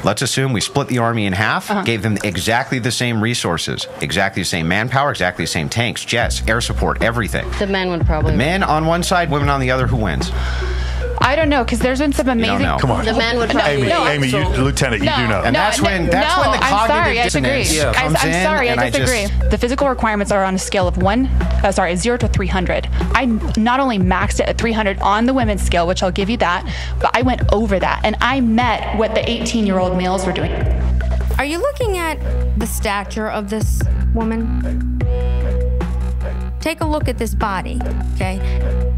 Let's assume we split the Army in half, gave them exactly the same resources, exactly the same manpower, exactly the same tanks, jets, air support, everything. The men would probably win. Men on one side, women on the other. Who wins? I don't know, because there's been some amazing... Come on. The men would probably win. Amy, Lieutenant, you do know. And that's when the cognitive dissonance comes in. I'm sorry, I disagree. The physical requirements are on a scale of 0 to 300. I not only maxed it at 300 on the women's scale, which I'll give you that, but I went over that, and I met what the 18-year-old males were doing. Are you looking at the stature of this woman? Take a look at this body, okay?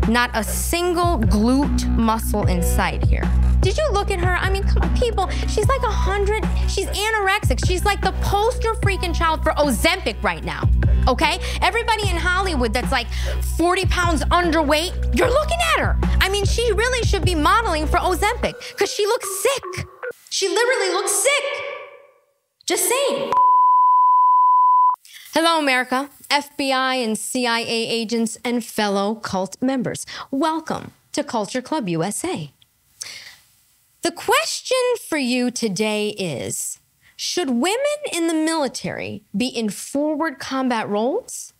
Not a single glute muscle in sight here. Did you look at her? I mean, come on, people. She's like 100. She's anorexic. She's like the poster freaking child for Ozempic right now, okay? Everybody in Hollywood that's like 40 pounds underweight, you're looking at her. I mean, she really should be modeling for Ozempic because she looks sick. She literally looks sick. Just saying. Hello, America, FBI and CIA agents and fellow cult members. Welcome to Culture Club USA. The question for you today is, should women in the military be in forward combat roles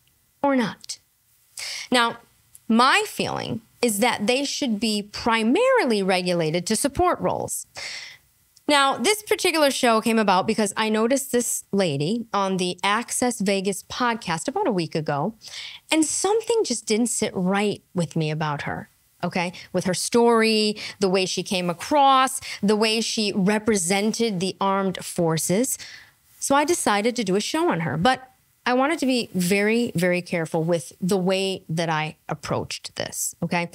or not? Now, my feeling is that they should be primarily regulated to support roles. Now, this particular show came about because I noticed this lady on the Access Vegas podcast about a week ago, and something just didn't sit right with me about her, okay? With her story, the way she came across, the way she represented the armed forces. So I decided to do a show on her, but I wanted to be very, very careful with the way that I approached this, okay?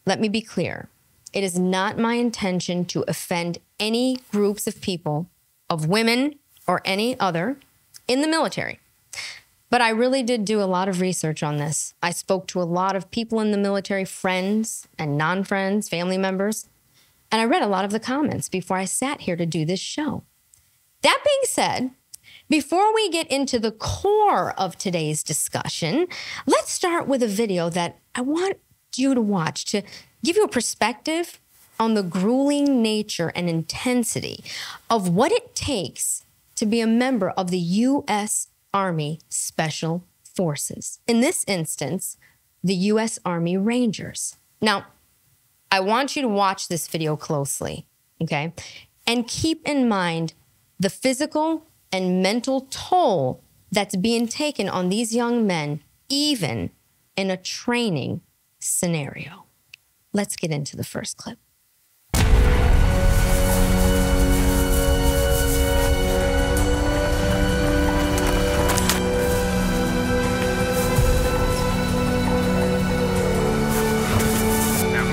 Let me be clear. It is not my intention to offend any groups of people, of women or any other, in the military. But I really did do a lot of research on this. I spoke to a lot of people in the military, friends and non-friends, family members, and I read a lot of the comments before I sat here to do this show. That being said, before we get into the core of today's discussion, let's start with a video that I want you to watch to give you a perspective on the grueling nature and intensity of what it takes to be a member of the U.S. Army Special Forces. In this instance, the U.S. Army Rangers. Now, I want you to watch this video closely, okay? And keep in mind the physical and mental toll that's being taken on these young men, even in a training scenario. Let's get into the first clip. Now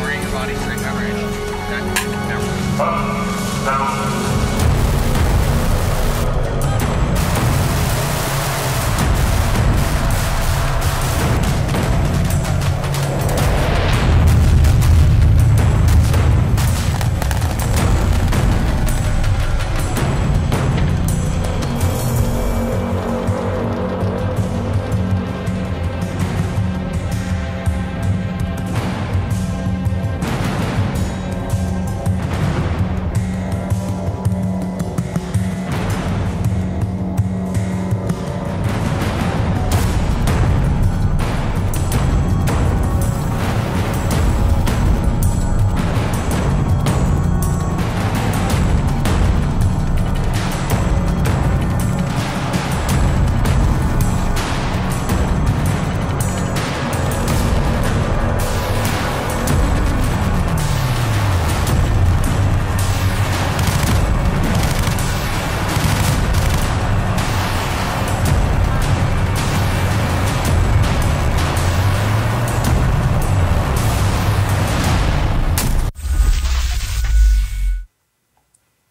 worrying your body strength coverage. Now.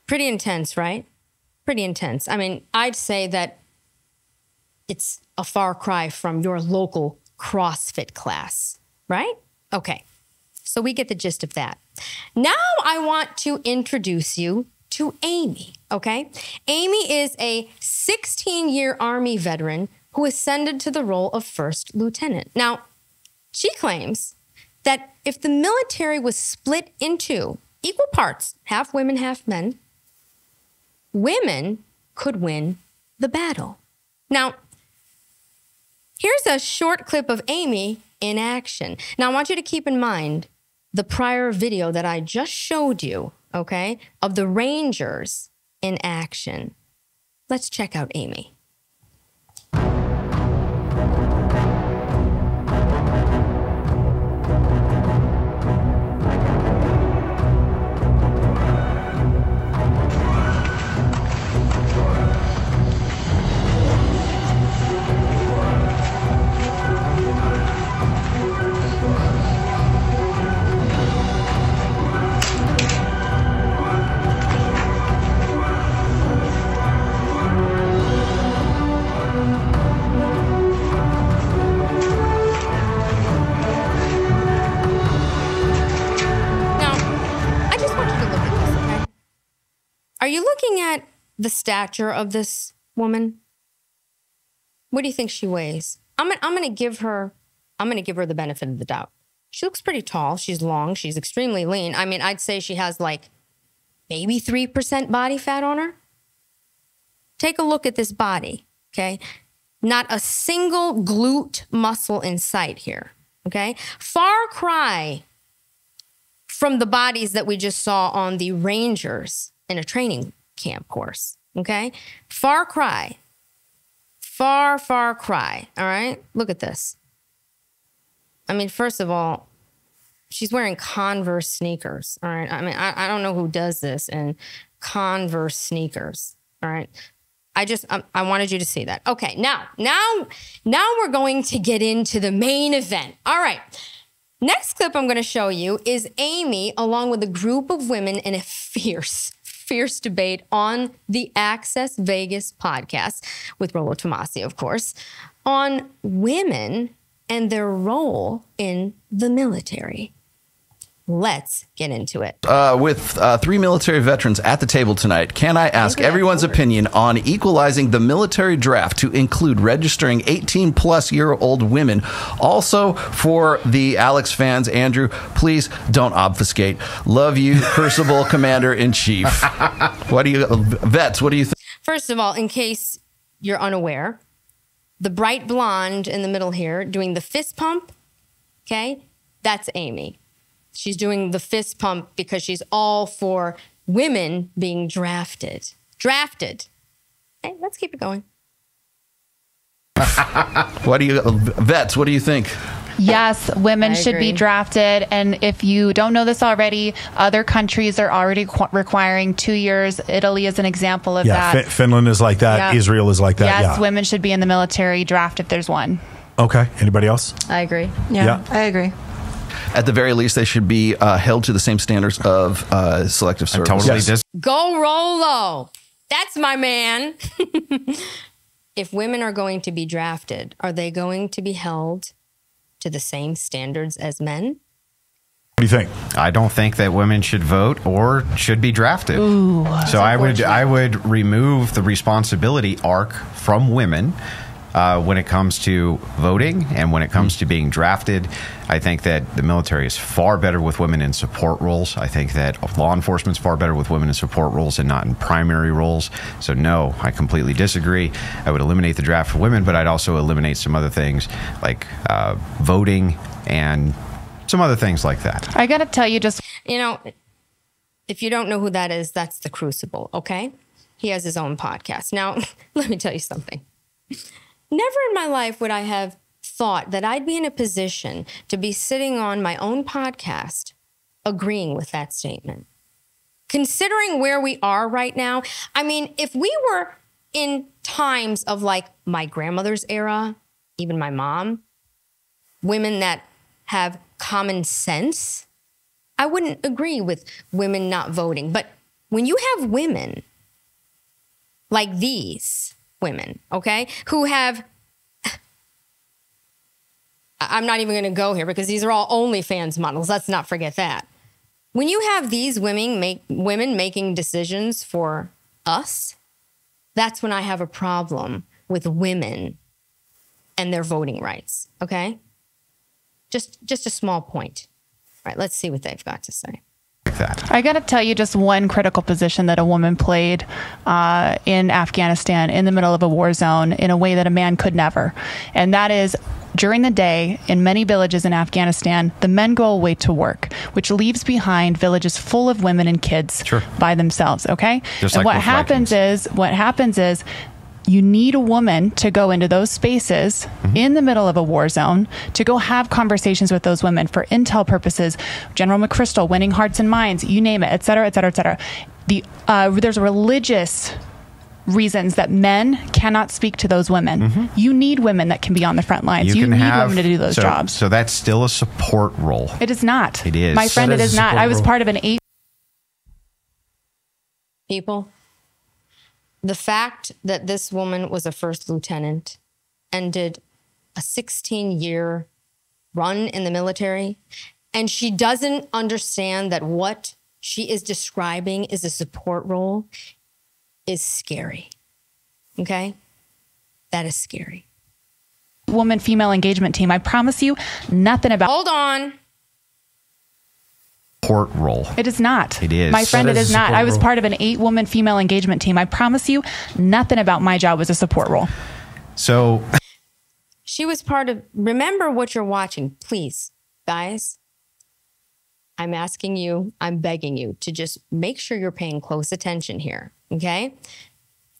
Pretty intense, right? Pretty intense. I mean, I'd say that it's a far cry from your local CrossFit class, right? Okay, so we get the gist of that. Now I want to introduce you to Amy, okay? Amy is a 16-year Army veteran who ascended to the role of first lieutenant. Now, she claims that if the military was split into equal parts, half women, half men, women could win the battle. Now, here's a short clip of Amy in action. Now, I want you to keep in mind the prior video that I just showed you, okay, of the Rangers in action. Let's check out Amy. Are you looking at the stature of this woman? What do you think she weighs? I'm gonna give her the benefit of the doubt. She looks pretty tall. She's long. She's extremely lean. I mean, I'd say she has like maybe 3% body fat on her. Take a look at this body, okay? Not a single glute muscle in sight here, okay? Far cry from the bodies that we just saw on the Rangers in a training camp course, okay? Far cry. Far, far cry, all right? Look at this. I mean, first of all, she's wearing Converse sneakers, all right? I mean, I don't know who does this in Converse sneakers, all right? I wanted you to see that. Okay, now we're going to get into the main event. All right. Next clip I'm going to show you is Amy along with a group of women in a fierce debate on the Access Vegas podcast with Rollo Tomasi, of course, on women and their role in the military. Let's get into it. With 3 military veterans at the table tonight, can I ask everyone's opinion on equalizing the military draft to include registering 18-plus-year-old women? Also, for the Alex fans, Andrew, please don't obfuscate. Love you, Crucible Commander-in-Chief. Vets, what do you think? First of all, in case you're unaware, the bright blonde in the middle here doing the fist pump, okay, that's Amy. She's doing the fist pump because she's all for women being drafted. Drafted. Okay, let's keep it going. Vets, what do you think? Yes, women should be drafted. And if you don't know this already, other countries are already requiring 2 years. Italy is an example of that. Finland is like that. Yeah. Israel is like that. Yes, women should be in the military draft if there's one. Okay. Anybody else? I agree. Yeah, I agree. At the very least, they should be held to the same standards of selective service. Totally Go Rollo. That's my man. If women are going to be drafted, are they going to be held to the same standards as men? What do you think? I don't think that women should vote or should be drafted. Ooh, so I would remove the responsibility arc from women when it comes to voting and when it comes to being drafted. I think that the military is far better with women in support roles. I think that law enforcement is far better with women in support roles and not in primary roles. So no, I completely disagree. I would eliminate the draft for women, but I'd also eliminate some other things like voting and some other things like that. I got to tell you, just... You know, if you don't know who that is, that's the Crucible, okay? He has his own podcast. Now, let me tell you something. Never in my life would I have thought that I'd be in a position to be sitting on my own podcast agreeing with that statement. Considering where we are right now, I mean, if we were in times of like my grandmother's era, even my mom, women that have common sense, I wouldn't agree with women not voting. But when you have women like these women, okay, who have, I'm not even going to go here because these are all OnlyFans models. Let's not forget that. When you have these women making decisions for us, that's when I have a problem with women and their voting rights, okay? Just a small point. All right, let's see what they've got to say. that. I got to tell you just one critical position that a woman played in Afghanistan in the middle of a war zone in a way that a man could never. And that is, during the day, in many villages in Afghanistan, the men go away to work, which leaves behind villages full of women and kids by themselves. Okay. Just and like what happens is you need a woman to go into those spaces in the middle of a war zone to go have conversations with those women for intel purposes, General McChrystal, winning hearts and minds, you name it, et cetera, et cetera, et cetera. There's religious reasons that men cannot speak to those women. You need women that can be on the front lines. You need women to do those jobs. So that's still a support role. It is not. It is. My friend, it is not. I was part of an 8. People, the fact that this woman was a first lieutenant and did a 16-year run in the military, and she doesn't understand that what she is describing is a support role, is scary. Okay? That is scary. Woman female engagement team. I promise you nothing about. Hold on. Support role. It is not. It is. My friend, it is not. I was part of an 8-woman female engagement team. I promise you nothing about my job was a support role. So she was part of, remember what you're watching, please, guys. I'm asking you, I'm begging you to just make sure you're paying close attention here, okay?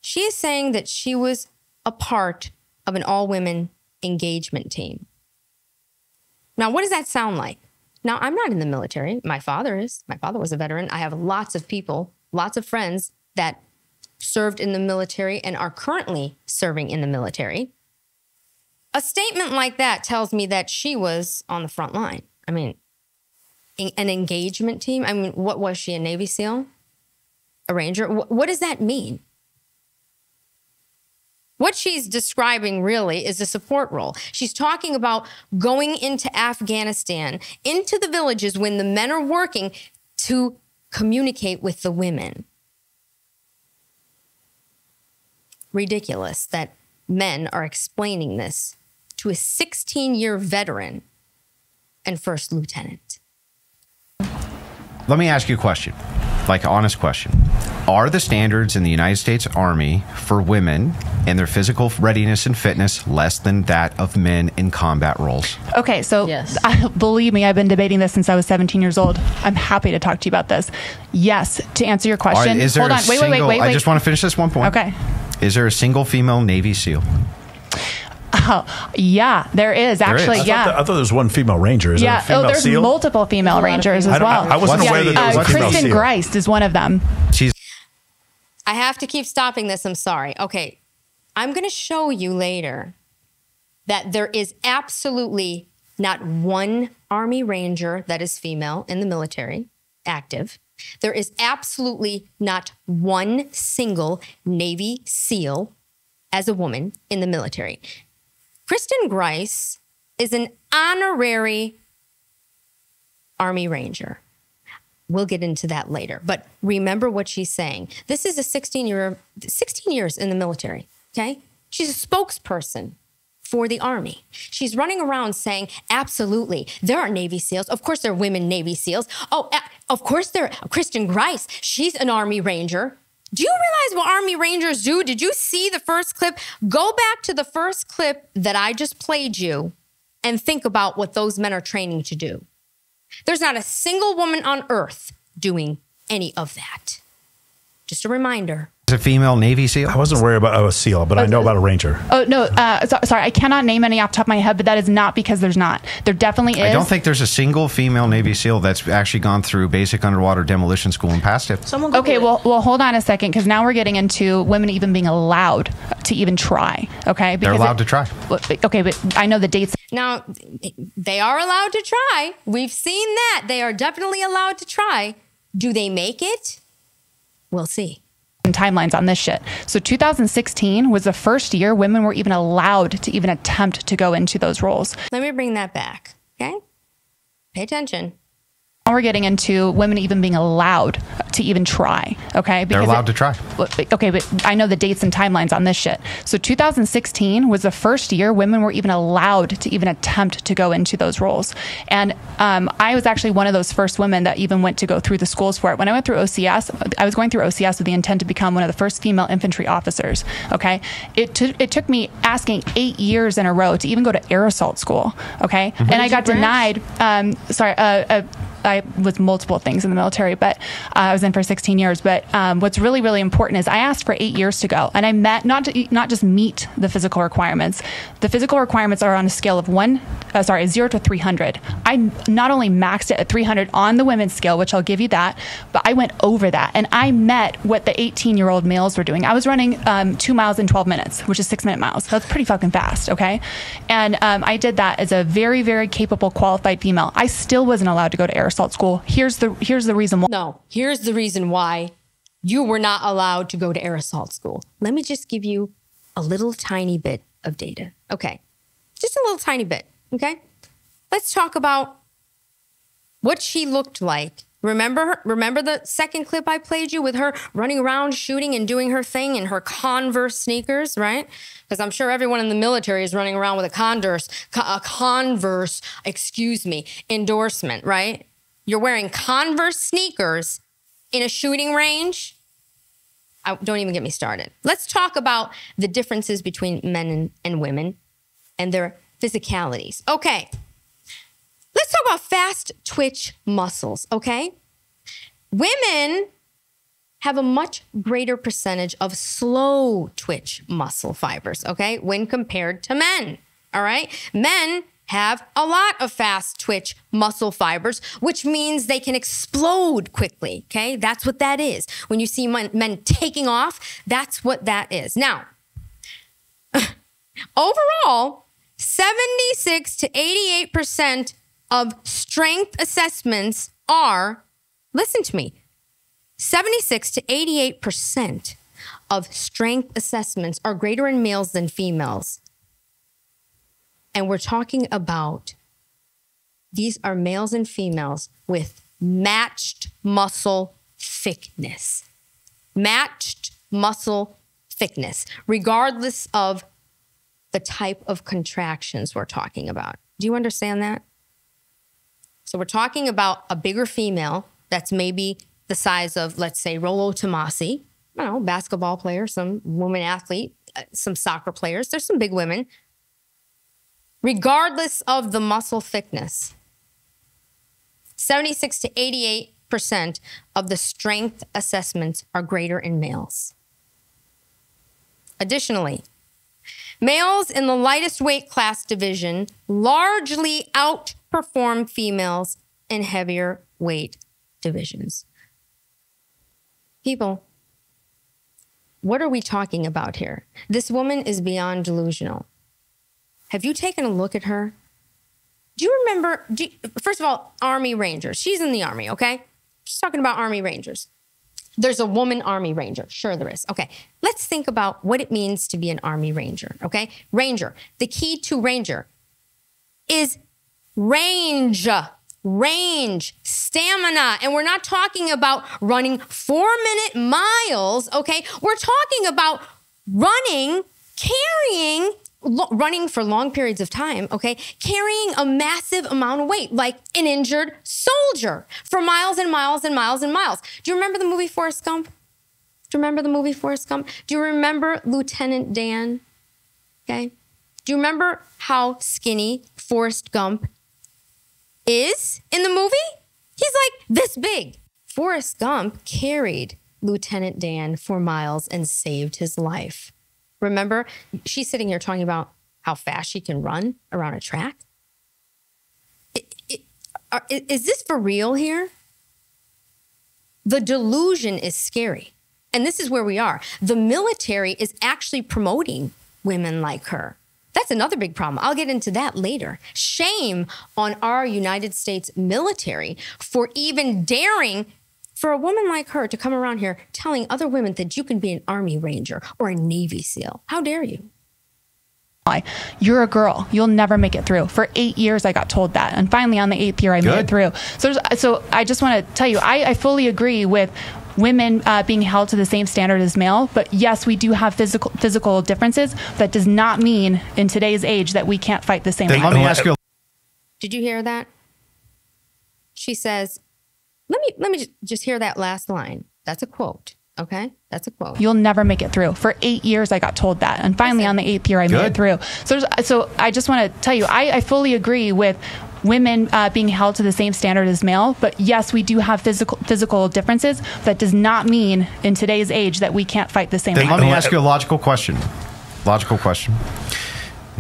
She is saying that she was a part of an all-women engagement team. Now, what does that sound like? Now, I'm not in the military. My father is. My father was a veteran. I have lots of people, lots of friends that served in the military and are currently serving in the military. A statement like that tells me that she was on the front line. I mean, an engagement team? I mean, what was she, a Navy SEAL? A Ranger? What does that mean? What she's describing really is a support role. She's talking about going into Afghanistan, into the villages when the men are working to communicate with the women. Ridiculous that men are explaining this to a 16-year veteran and first lieutenant. let me ask you a question, like an honest question. Are the standards in the United States Army for women and their physical readiness and fitness less than that of men in combat roles? Okay, so Yes. Believe me, I've been debating this since I was 17 years old. I'm happy to talk to you about this. Yes, to answer your All right, question. is there Hold a on, wait. I just want to finish this one point. Okay. Is there a single female Navy SEAL? Oh, yeah, there is actually. is. Yeah. I thought there was one female ranger. Is there a female there's SEAL? multiple female rangers as well. I wasn't aware that there was a female Kristen SEAL. Greist is one of them. She's I have to keep stopping this. I'm sorry. Okay. I'm going to show you later that there is absolutely not one Army Ranger that is female in the military, active. There is absolutely not one single Navy SEAL as a woman in the military. Kristen Greist is an honorary Army Ranger. We'll get into that later. But remember what she's saying. This is a 16 years in the military, okay? She's a spokesperson for the Army. She's running around saying, absolutely, there are Navy SEALs. Of course, there are women Navy SEAls. Oh, of course, there are Kristen Greist. She's an Army Ranger. Do you realize what Army Rangers do? Did you see the first clip? Go back to the first clip that I just played you and think about what those men are training to do. There's not a single woman on earth doing any of that. Just a reminder. a female Navy SEAL? I wasn't worried about a SEAL, but I know about a Ranger. Oh, no. Sorry, I cannot name any off the top of my head, but that is not because there's not. There definitely is. I don't think there's a single female Navy SEAL that's actually gone through basic underwater demolition school and passed it. Okay, well, hold on a second, because now we're getting into women even being allowed to even try. Okay, They're allowed to try. Okay, but I know the dates. Now, they are allowed to try. We've seen that. They are definitely allowed to try. Do they make it? We'll see. Timelines on this shit. So 2016 was the first year women were even allowed to even attempt to go into those roles. Let me bring that back, okay? Pay attention. we're getting into women even being allowed to even try, okay? They're allowed to try. Okay, but I know the dates and timelines on this shit. So 2016 was the first year women were even allowed to even attempt to go into those roles. And I was actually one of those first women that even went to go through the schools for it. When I went through OCS, I was going through OCS with the intent to become one of the first female infantry officers, okay? It took me asking 8 years in a row to even go to air assault school, okay? And I got denied. I was multiple things in the military, but I was in for 16 years. But what's really, really important is I asked for 8 years to go, and I met not just meet the physical requirements. The physical requirements are on a scale of 0 to 300. I not only maxed it at 300 on the women's scale, which I'll give you that, but I went over that, and I met what the 18-year-old males were doing. I was running 2 miles in 12 minutes, which is 6-minute miles. That's pretty fucking fast, okay? And I did that as a very, very capable, qualified female. I still wasn't allowed to go to air assault school. Here's the reason why. No, here's the reason why you were not allowed to go to air assault school. Let me just give you a little tiny bit of data. Okay. Just a little tiny bit. Okay. Let's talk about what she looked like. Remember the second clip I played you with her running around shooting and doing her thing in her Converse sneakers, right? Because I'm sure everyone in the military is running around with a Converse endorsement, right? You're wearing Converse sneakers in a shooting range. Don't even get me started. Let's talk about the differences between men and women and their physicalities. Okay. Let's talk about fast twitch muscles, okay? Women have a much greater percentage of slow twitch muscle fibers, okay, when compared to men, all right? Men have a lot of fast twitch muscle fibers, which means they can explode quickly, okay? That's what that is. When you see men taking off, that's what that is. Now, overall, 76 to 88% of strength assessments are, listen to me, 76 to 88% of strength assessments are greater in males than females. And we're talking about, these are males and females with matched muscle thickness. Matched muscle thickness, regardless of the type of contractions we're talking about. Do you understand that? So we're talking about a bigger female that's maybe the size of, let's say, Rollo Tomasi, I don't know, basketball player, some woman athlete, some soccer players. There's some big women. Regardless of the muscle thickness, 76 to 88% of the strength assessments are greater in males. Additionally, males in the lightest weight class division largely outperform females in heavier weight divisions. People, what are we talking about here? This woman is beyond delusional. Have you taken a look at her? Do you remember, first of all, Army Rangers. She's in the Army, okay? She's talking about Army Rangers. There's a woman Army Ranger. Sure there is. Okay, let's think about what it means to be an Army Ranger, okay? Ranger, the key to Ranger is range, stamina. And we're not talking about running 4-minute miles, okay? We're talking about running for long periods of time, okay? Carrying a massive amount of weight, like an injured soldier for miles and miles and miles and miles. Do you remember the movie Forrest Gump? Do you remember the movie Forrest Gump? Do you remember Lieutenant Dan? Okay. Do you remember how skinny Forrest Gump is in the movie? He's like this big. Forrest Gump carried Lieutenant Dan for miles and saved his life. Remember, she's sitting here talking about how fast she can run around a track. Is this for real here? The delusion is scary. And this is where we are. The military is actually promoting women like her. That's another big problem. I'll get into that later. Shame on our United States military for even daring for a woman like her to come around here telling other women that you can be an Army Ranger or a Navy SEAL. How dare you? You're a girl. You'll never make it through. For 8 years, I got told that. And finally, on the 8th year, I made it through. So I just want to tell you, I fully agree with women being held to the same standard as male. But yes, we do have physical differences. That does not mean in today's age that we can't fight the same way. Let me ask you. Did you hear that? She says, let me just hear that last line. That's a quote. Okay, that's a quote. You'll never make it through. For 8 years, I got told that. And finally, on the 8th year, I made it through. So I just want to tell you, I fully agree with women being held to the same standard as male. But yes, we do have physical differences. That does not mean in today's age that we can't fight the same way. Let me ask you a logical question.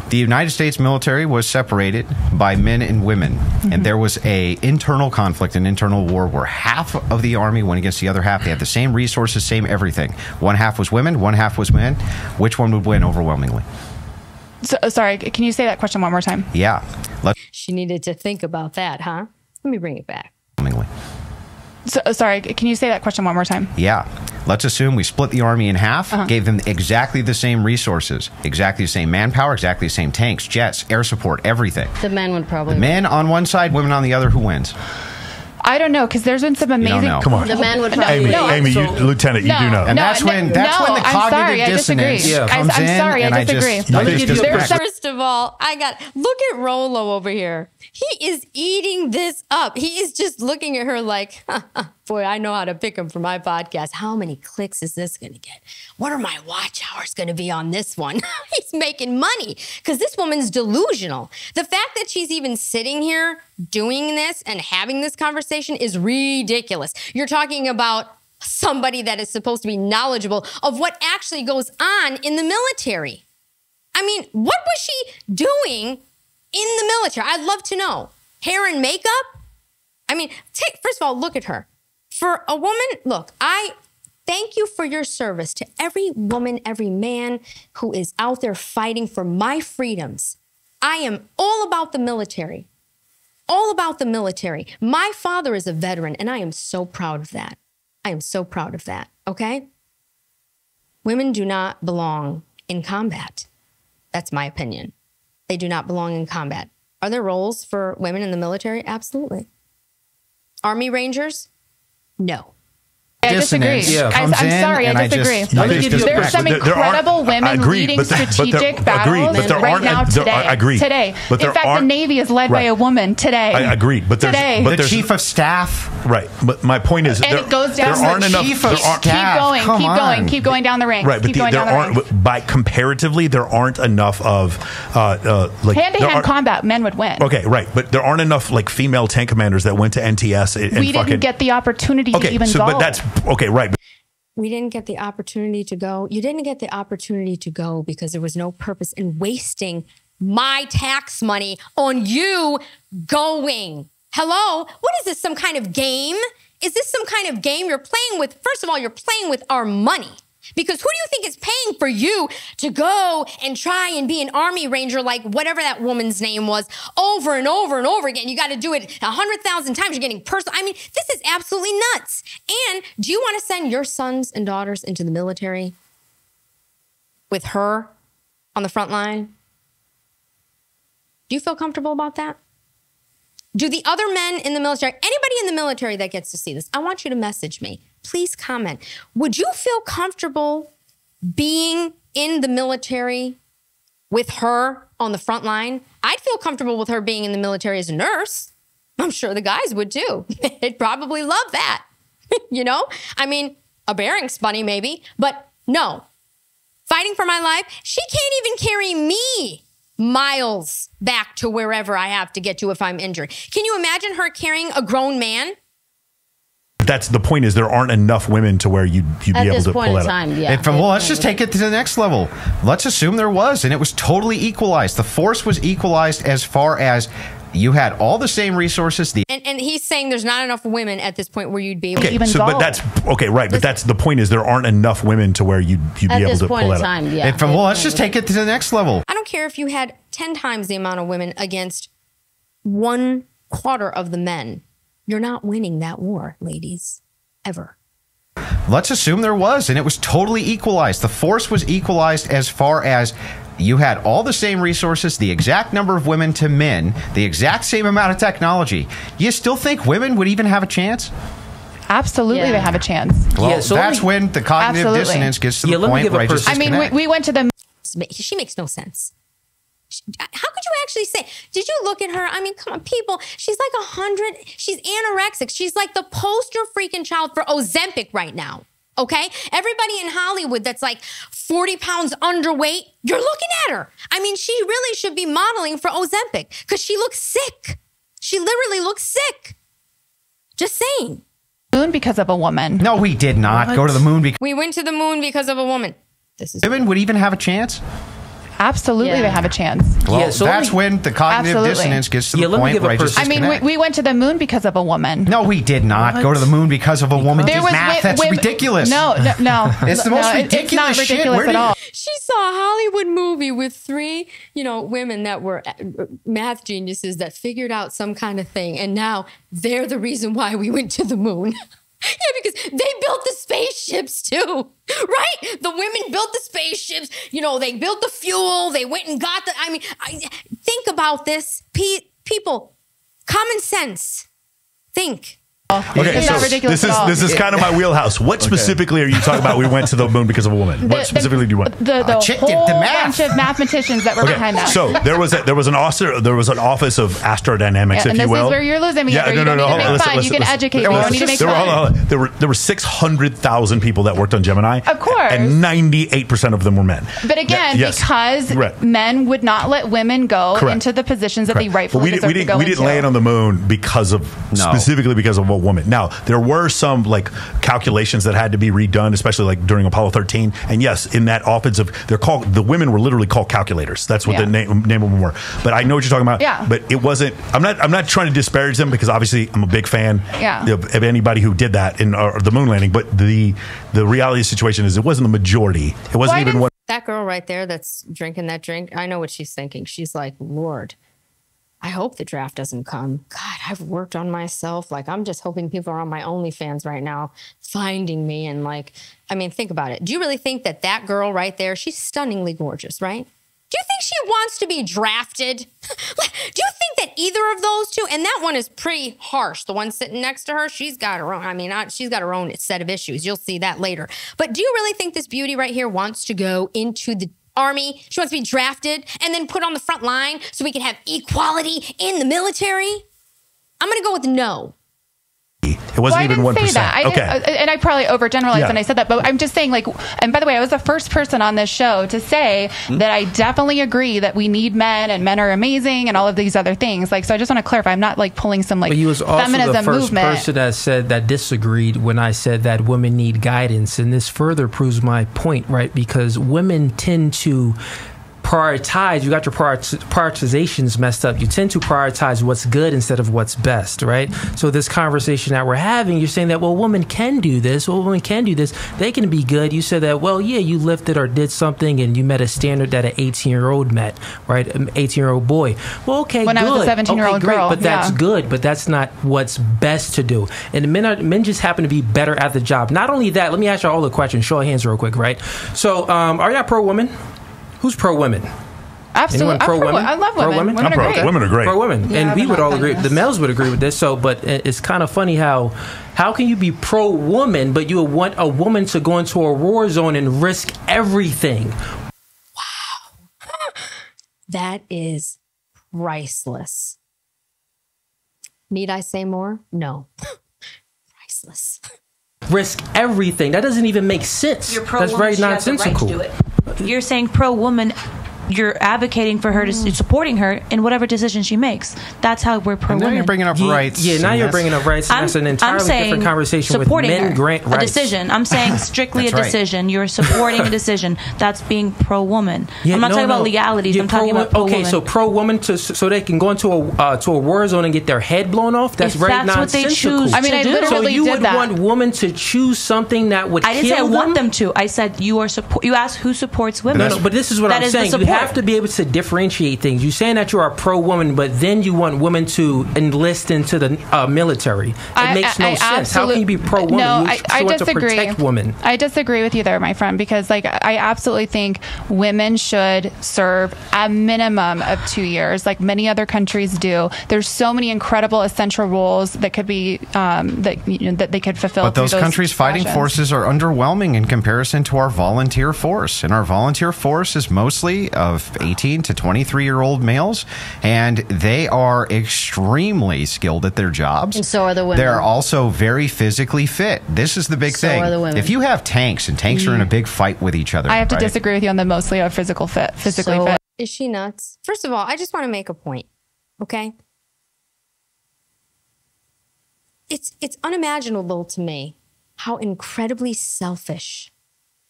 The United States military was separated by men and women, and there was a internal conflict, an internal war where half of the army went against the other half. They had the same resources, same everything. One half was women, one half was men. Which one would win overwhelmingly? Sorry, can you say that question one more time? Yeah. She needed to think about that, huh? Let me bring it back. Sorry, can you say that question one more time? Yeah. Let's assume we split the army in half, gave them exactly the same resources, exactly the same manpower, exactly the same tanks, jets, air support, everything. The men would probably win. Men on one side, women on the other. Who wins? I don't know, because there's been some amazing. Come on, the man would probably. Amy, Lieutenant, you do know. And that's when the cognitive dissonance comes in. I'm sorry, I disagree. First of all, look at Rolo over here. He is eating this up. He is just looking at her like, boy, I know how to pick him for my podcast. How many clicks is this going to get? What are my watch hours going to be on this one? He's making money because this woman's delusional. The fact that she's even sitting here doing this and having this conversation is ridiculous. You're talking about somebody that is supposed to be knowledgeable of what actually goes on in the military. I mean, what was she doing in the military? I'd love to know. Hair and makeup? I mean, first of all, look at her. For a woman, look, I thank you for your service to every woman, every man who is out there fighting for my freedoms. I am all about the military. All about the military. My father is a veteran, and I am so proud of that. I am so proud of that, okay? Women do not belong in combat. That's my opinion. They do not belong in combat. Are there roles for women in the military? Absolutely. Army Rangers? No. I disagree. I'm sorry, I disagree. There's some incredible women leading strategic battles right now today. But in fact, the Navy is led by a woman today. I agreed. But the chief of staff. Right. But my point is, and it goes down. There aren't enough. Keep going down the ranks. Right. But there aren't. By comparatively, there aren't enough of like hand-to-hand combat. Men would win. Okay. Right. But there aren't enough like female tank commanders that went to NTS. We didn't get the opportunity to even go. But that's. Okay, right. We didn't get the opportunity to go. You didn't get the opportunity to go because there was no purpose in wasting my tax money on you going. Hello? What is this, some kind of game? Is this some kind of game you're playing with? First of all, you're playing with our money. Because who do you think is paying for you to go and try and be an Army Ranger like whatever that woman's name was over and over and over again? You got to do it 100,000 times. You're getting personal. I mean, this is absolutely nuts. And do you want to send your sons and daughters into the military with her on the front line? Do you feel comfortable about that? Do the other men in the military, anybody in the military that gets to see this, I want you to message me. Please comment. Would you feel comfortable being in the military with her on the front line? I'd feel comfortable with her being in the military as a nurse. I'm sure the guys would too. They'd probably love that. You know? I mean, a Bearings bunny maybe, but no. Fighting for my life, she can't even carry me miles back to wherever I have to get to if I'm injured. Can you imagine her carrying a grown man? That's the point. Is there aren't enough women to where you'd be able to pull that up. Yeah. Well, let's just take it to the next level. Let's assume there was, and it was totally equalized. The force was equalized as far as you had all the same resources. And he's saying there's not enough women at this point where you'd be able to even go. But that's okay, right? But that's the point. Is there aren't enough women to where you'd be able to pull that up. Well, let's just take it to the next level. I don't care if you had 10 times the amount of women against 1/4 of the men. You're not winning that war, ladies, ever. Let's assume there was, and it was totally equalized. The force was equalized as far as you had all the same resources, the exact number of women to men, the exact same amount of technology, you still think women would even have a chance? Absolutely, they have a chance. Well, so that's when the cognitive dissonance gets to the point where I just disconnect. I mean, we went to the... She makes no sense. How could you actually say? Did you look at her? I mean, come on, people. She's like 100. She's anorexic. She's like the poster freaking child for Ozempic right now. Okay? Everybody in Hollywood that's like 40 pounds underweight, you're looking at her. I mean, she really should be modeling for Ozempic because she looks sick. She literally looks sick. Just saying. Moon because of a woman. No, we did not go to the moon because... We went to the moon because of a woman. Women would even have a chance? Absolutely, they have a chance. Well, so that's when the cognitive dissonance gets to the point where I just disconnect. I mean, we went to the moon because of a woman. No, we did not go to the moon because of a woman. That's ridiculous. No. It's the most ridiculous it's not ridiculous shit. at all. She saw a Hollywood movie with 3, women that were math geniuses that figured out some kind of thing. And now they're the reason why we went to the moon. Yeah, because they built the spaceships too, right? The women built the spaceships. They built the fuel. They went and got think about this. People, common sense. Think. Okay, so this is kind of my wheelhouse. What specifically are you talking about? We went to the moon because of a woman. What specifically do you want? The whole bunch of mathematicians that were behind that. So there was an office of astrodynamics, if you will. This is where you're losing me. You don't need to make fun. You can educate me. You don't need to make fun. There were 600,000 people that worked on Gemini. Of course. And 98% of them were men. But again, because men would not let women go into the positions that they rightfully deserve to go into. We didn't land on the moon specifically because of a woman. Now, there were some calculations that had to be redone, especially during Apollo 13. And yes, in that office the women were literally called calculators. That's what the name of them were. But I know what you're talking about. Yeah. But it wasn't, I'm not trying to disparage them because obviously I'm a big fan of anybody who did that in the moon landing. But the reality of the situation is it wasn't the majority. It wasn't even what. That girl right there that's drinking that drink, I know what she's thinking. She's like, Lord, I hope the draft doesn't come. God, I've worked on myself. I'm just hoping people are on my OnlyFans right now finding me. And think about it. Do you really think that girl right there, she's stunningly gorgeous, right? Do you think she wants to be drafted? Do you think that either of those two, and that one is pretty harsh. The one sitting next to her, she's got her own, she's got her own set of issues. You'll see that later. But do you really think this beauty right here wants to go into the Army? She wants to be drafted and then put on the front line so we can have equality in the military? I'm going to go with no. It wasn't even 1%. And I probably overgeneralized when I said that, but I'm just saying, and by the way, I was the first person on this show to say that I definitely agree that we need men and men are amazing and all of these other things. So I just want to clarify, I'm not pulling some but he was also feminism the first movement. person that disagreed when I said that women need guidance, and this further proves my point, right? Because women tend to prioritize, you got your prioritizations messed up. You tend to prioritize what's good instead of what's best, right? So this conversation that we're having, you're saying that, well, women can do this. Well, women can do this. They can be good. You said that, well, yeah, you lifted or did something and you met a standard that an 18-year-old met, right? An 18-year-old boy. Well, okay, when good. I was a 17-year-old girl. But that's good, but that's not what's best to do. And men just happen to be better at the job. Not only that, let me ask you all the questions. Show of hands real quick, right? So are y'all pro-women? Who's pro-women? Absolutely. I love women. Women are great. Women are great. Pro-women. And we would all agree. The males would agree with this. But it's kind of funny how can you be pro-woman, but you want a woman to go into a war zone and risk everything? Wow. That is priceless. Need I say more? No. Priceless. Risk everything. That doesn't even make sense. That's very nonsensical. You're saying pro-woman, you're advocating for her, to supporting her in whatever decision she makes. That's how we're pro-woman. Now you're bringing up rights. Yeah, now you're bringing up rights. And that's an entirely different conversation with men grant rights. A decision. I'm saying strictly a decision. Right. You're supporting a decision. That's being pro-woman. I'm not talking about legalities. I'm talking about pro-woman. Okay, so pro-woman so they can go into a war zone and get their head blown off? That's very nonsensical. What they choose to do. I literally so you did would want women to choose something that would kill them? I didn't say I want them to. I said you asked who supports women. No, but this is what I'm saying. You have to be able to differentiate things. You're saying that you are pro-woman, but then you want women to enlist into the military. It makes no sense. How can you be pro-woman? No, I want disagree. To protect women. I disagree with you there, my friend, because like I absolutely think women should serve a minimum of 2 years, like many other countries do. There's so many incredible essential roles that could be that they could fulfill. But those countries' fighting forces are underwhelming in comparison to our volunteer force, and our volunteer force is mostly of 18 to 23-year-old males, and they are extremely skilled at their jobs. And so are the women. They're also very physically fit. This is the big thing. So are the women. If you have tanks, and tanks are in a big fight with each other, I have to disagree with you on the mostly of physically fit. Is she nuts? First of all, I just want to make a point, okay? It's unimaginable to me how incredibly selfish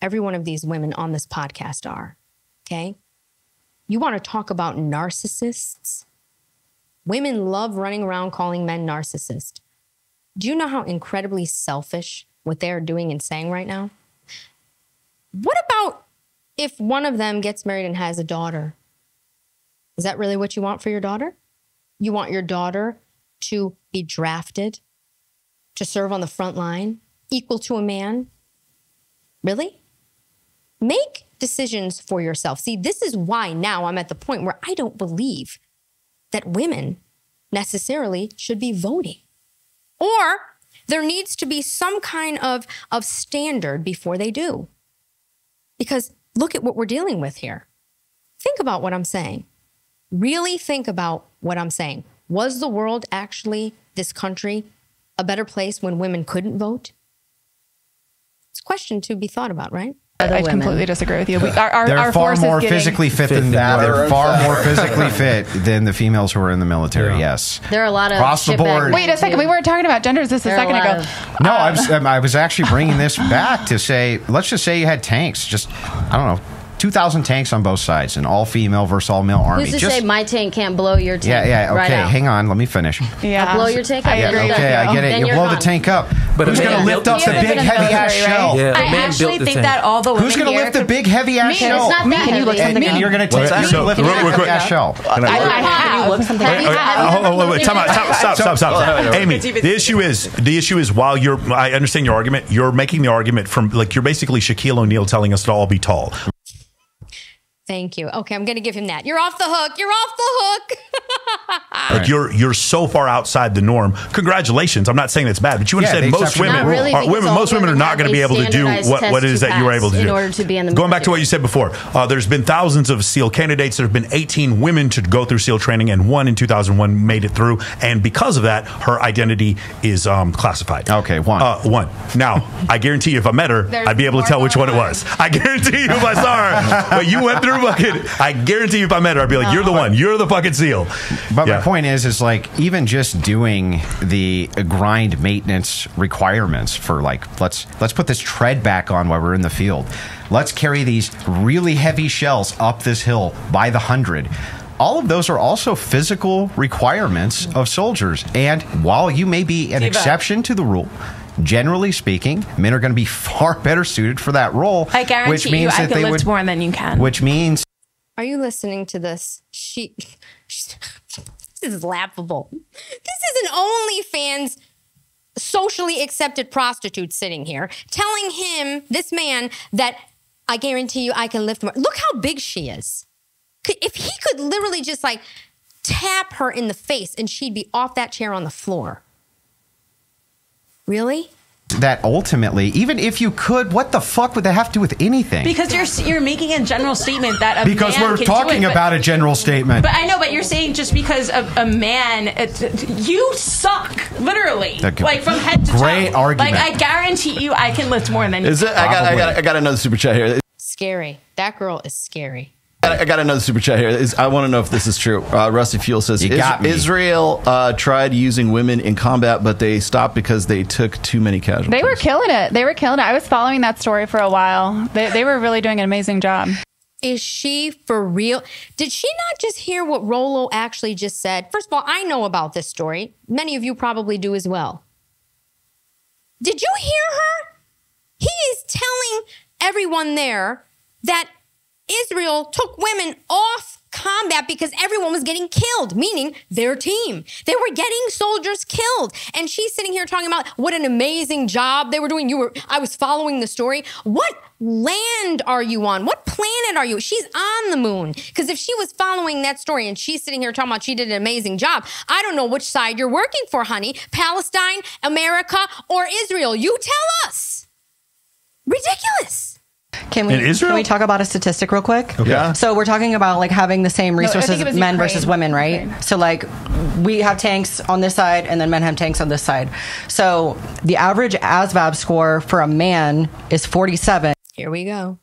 every one of these women on this podcast are, okay? You want to talk about narcissists? Women love running around calling men narcissists. Do you know how incredibly selfish what they're doing and saying right now? What about if one of them gets married and has a daughter? Is that really what you want for your daughter? You want your daughter to be drafted to serve on the front line, equal to a man? Really? Make decisions for yourself. See, this is why now I'm at the point where I don't believe that women necessarily should be voting. Or there needs to be some kind of standard before they do. Because look at what we're dealing with here. Think about what I'm saying. Really think about what I'm saying. Was the world actually, this country, a better place when women couldn't vote? It's a question to be thought about, right? I completely disagree with you. They're far more physically fit than that. They're far more physically fit than the females who are in the military. Yeah. Yes, there are a lot of across the board. Wait a second, we weren't talking about genders this a second ago. No, I was actually bringing this back to say, let's just say you had tanks. Just I don't know. 2,000 tanks on both sides, an all-female versus all-male army. Who's to say my tank can't blow your tank? Yeah, okay, right hang on, let me finish. Yeah. I'll blow your tank up. I agree. Okay, I get it. Then You blow gone. the tank up. But who's going to lift up the big, heavy-ass shell? Yeah, I actually think that all the women Who's going to lift the big, heavy-ass Me, shell? it's not that Can you look heavy. something And you're going to take So, lift the real big, quick. heavy-ass shell. I have. Time out. Stop. Amy, the issue is while I understand your argument, you're making the argument from like you're basically Shaquille O'Neal telling us to all be tall. Thank you. Okay, I'm going to give him that. You're off the hook. You're off the hook. Like you're so far outside the norm. Congratulations. I'm not saying it's bad, but you understand most women, most women are not going to be able to do what it is that you were able to do. In order to be in the Going back to what you said before, there's been thousands of SEAL candidates. There have been 18 women to go through SEAL training, and one in 2001 made it through. And because of that, her identity is classified. Okay, one. Now, I guarantee you, if I met her, I'd be able to tell which one it was. I guarantee you if I saw her. But you went through I guarantee you if I met her, I'd be like, you're the one. You're the fucking SEAL. But my point is like, even just doing the grind maintenance requirements for like, let's put this tread back on while we're in the field. Let's carry these really heavy shells up this hill by the 100. All of those are also physical requirements of soldiers. And while you may be an exception to the rule, generally speaking, men are going to be far better suited for that role. I guarantee you, I can lift more than you can. Which means... Are you listening to this? This is laughable. This is an OnlyFans socially accepted prostitute sitting here telling him, this man, that I guarantee you I can lift more. Look how big she is. If he could literally just like tap her in the face and she'd be off that chair on the floor. Really? That ultimately, even if you could, what the fuck would that have to do with anything? Because you're making a general statement that because man we're can talking do it, about a general statement. But I know, but you're saying just because of a man, you suck, literally, like from head to toe. Great argument. Like I guarantee you, I can lift more than you. I got another super chat here. Scary. That girl is scary. I got another super chat here. I want to know if this is true. Rusty Fuel says Israel tried using women in combat, but they stopped because they took too many casualties. They were killing it. I was following that story for a while. They were really doing an amazing job. Is she for real? Did she not just hear what Rollo actually just said? First of all, I know about this story. Many of you probably do as well. Did you hear her? He is telling everyone there that Israel took women off combat because everyone was getting killed, meaning their team. They were getting soldiers killed. And she's sitting here talking about what an amazing job they were doing. I was following the story. What land are you on? What planet are you? She's on the moon. Because if she was following that story and she's sitting here talking about she did an amazing job, I don't know which side you're working for, honey. Palestine, America, or Israel. You tell us. Ridiculous. Can we talk about a statistic real quick? Okay. Yeah. So we're talking about like having the same resources, men Ukraine. versus women, right? Okay. So like we have tanks on this side and then men have tanks on this side. So the average ASVAB score for a man is 47. Here we go.